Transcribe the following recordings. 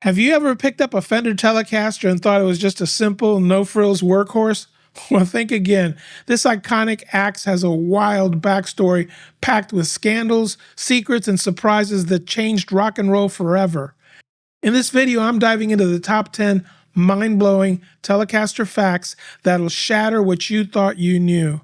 Have you ever picked up a Fender Telecaster and thought it was just a simple, no-frills workhorse? Well, think again. This iconic axe has a wild backstory packed with scandals, secrets, and surprises that changed rock and roll forever. In this video, I'm diving into the top 10 mind-blowing Telecaster facts that'll shatter what you thought you knew.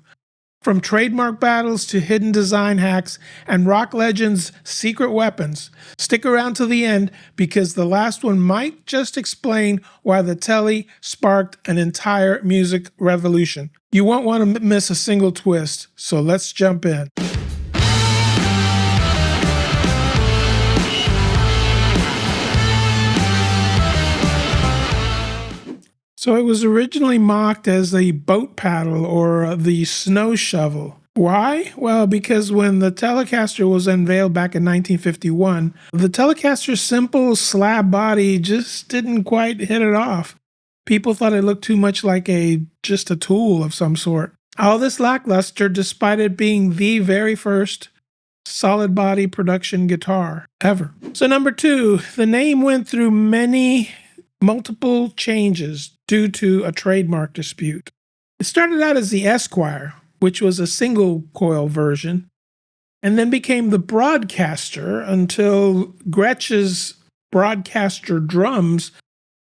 From trademark battles to hidden design hacks and rock legends' secret weapons. Stick around to the end because the last one might just explain why the Tele sparked an entire music revolution. You won't want to miss a single twist, so let's jump in. So it was originally mocked as the boat paddle or the snow shovel. Why? Well, because when the Telecaster was unveiled back in 1951, the Telecaster's simple slab body just didn't quite hit it off. People thought it looked too much like just a tool of some sort. All this lackluster despite it being the very first solid body production guitar ever. So number 2, the name went through multiple changes due to a trademark dispute. It started out as the Esquire, which was a single coil version, and then became the Broadcaster until Gretsch's Broadcaster drums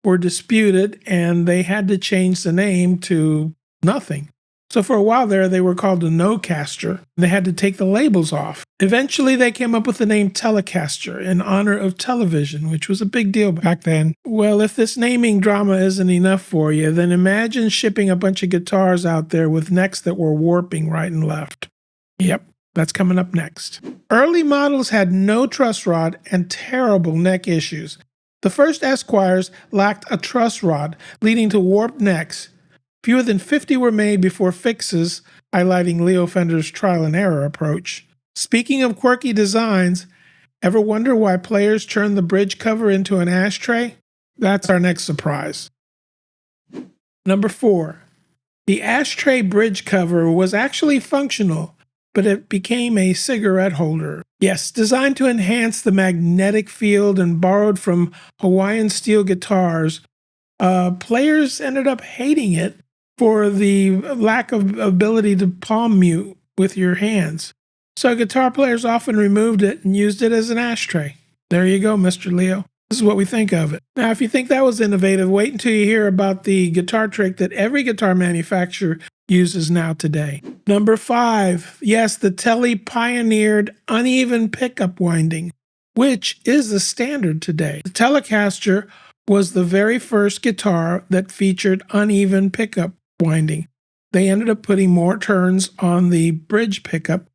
were disputed and they had to change the name to nothing. So for a while there, they were called the No-Caster. They had to take the labels off. Eventually, they came up with the name Telecaster in honor of television, which was a big deal back then. Well, if this naming drama isn't enough for you, then imagine shipping a bunch of guitars out there with necks that were warping right and left. Yep, that's coming up next. Early models had no truss rod and terrible neck issues. The first Esquires lacked a truss rod, leading to warped necks. Fewer than 50 were made before fixes, highlighting Leo Fender's trial and error approach. Speaking of quirky designs, ever wonder why players turn the bridge cover into an ashtray? That's our next surprise. Number 4. The ashtray bridge cover was actually functional, but it became a cigarette holder. Yes, designed to enhance the magnetic field and borrowed from Hawaiian steel guitars, players ended up hating it for the lack of ability to palm mute with your hands. So guitar players often removed it and used it as an ashtray. There you go, Mr. Leo. This is what we think of it. Now, if you think that was innovative, wait until you hear about the guitar trick that every guitar manufacturer uses now today. Number 5. Yes, the Tele pioneered uneven pickup winding, which is the standard today. The Telecaster was the very first guitar that featured uneven pickup winding. They ended up putting more turns on the bridge pickup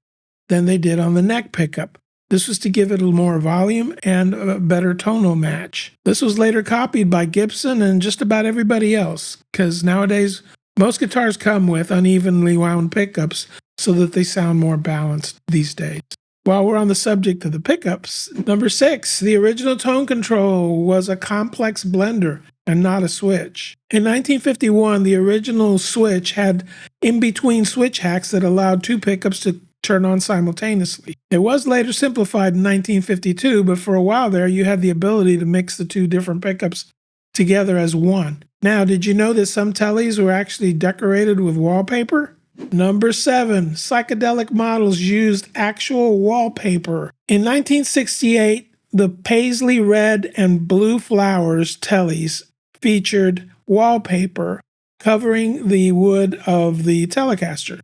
than they did on the neck pickup. This was to give it a little more volume and a better tonal match. This was later copied by Gibson and just about everybody else, because nowadays most guitars come with unevenly wound pickups so that they sound more balanced these days. While we're on the subject of the pickups, number 6, the original tone control was a complex blender and not a switch. In 1951, the original switch had in-between switch hacks that allowed 2 pickups to turn on simultaneously. It was later simplified in 1952, but for a while there, you had the ability to mix the 2 different pickups together as one. Now, did you know that some Teles were actually decorated with wallpaper? Number 7, psychedelic models used actual wallpaper. In 1968, the paisley red and blue flowers Teles featured wallpaper covering the wood of the Telecaster.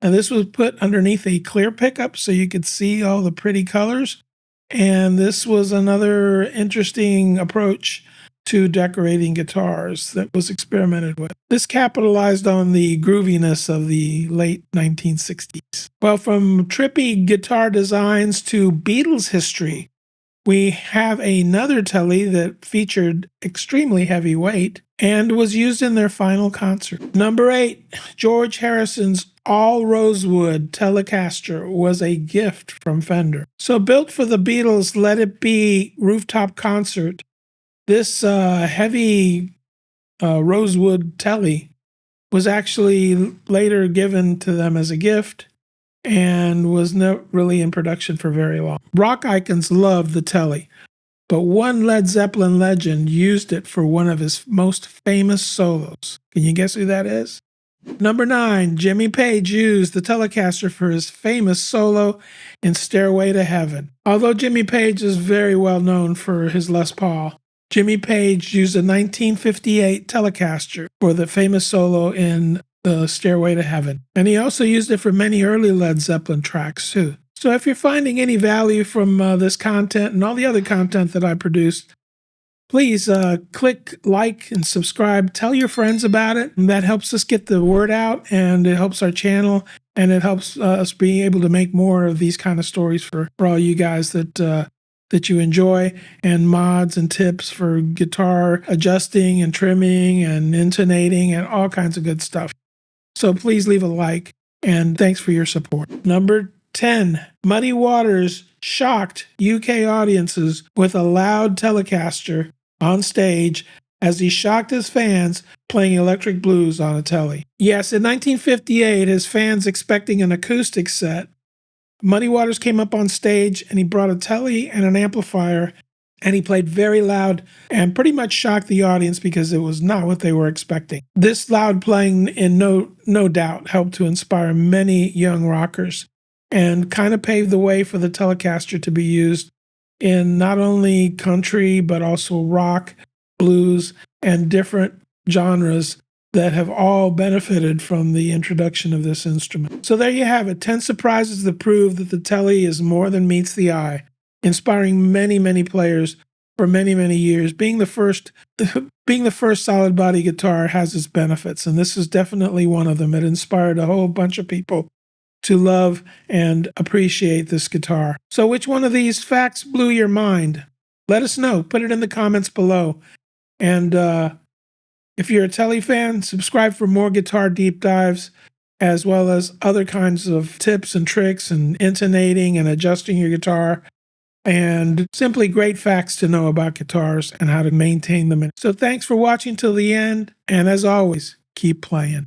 And this was put underneath a clear pickup so you could see all the pretty colors. And this was another interesting approach to decorating guitars that was experimented with. This capitalized on the grooviness of the late 1960s. Well, from trippy guitar designs to Beatles history, we have another Tele that featured extremely heavy weight and was used in their final concert. Number 8, George Harrison's all-rosewood Telecaster was a gift from Fender. So built for the Beatles' Let It Be rooftop concert, this heavy rosewood Tele was actually later given to them as a gift and was not really in production for very long. Rock icons loved the Tele. but one Led Zeppelin legend used it for one of his most famous solos. Can you guess who that is? Number 9, Jimmy Page used the Telecaster for his famous solo in Stairway to Heaven. Although Jimmy Page is very well known for his Les Paul, Jimmy Page used a 1958 Telecaster for the famous solo in the Stairway to Heaven. And he also used it for many early Led Zeppelin tracks too. So if you're finding any value from this content and all the other content that I produced, please click like and subscribe. Tell your friends about it. And that helps us get the word out, and it helps our channel, and it helps us be able to make more of these kind of stories for all you guys that you enjoy, and mods and tips for guitar adjusting and trimming and intonating and all kinds of good stuff. So please leave a like, and thanks for your support. Number 10, Muddy Waters shocked UK audiences with a loud Telecaster on stage as he shocked his fans playing electric blues on a Tele. Yes, in 1958, his fans expecting an acoustic set, Muddy Waters came up on stage and he brought a Tele and an amplifier, and he played very loud and pretty much shocked the audience because it was not what they were expecting. This loud playing, in no doubt, helped to inspire many young rockers and kind of paved the way for the Telecaster to be used in not only country, but also rock, blues, and different genres that have all benefited from the introduction of this instrument. So there you have it, 10 surprises that prove that the Tele is more than meets the eye, inspiring many, many players for many, many years. Being the first solid body guitar has its benefits, and this is definitely one of them. It inspired a whole bunch of people to love and appreciate this guitar. So which one of these facts blew your mind? Let us know. Put it in the comments below. And if you're a Tele fan, subscribe for more guitar deep dives, as well as other kinds of tips and tricks and intonating and adjusting your guitar, and simply great facts to know about guitars and how to maintain them. So thanks for watching till the end, and as always, keep playing.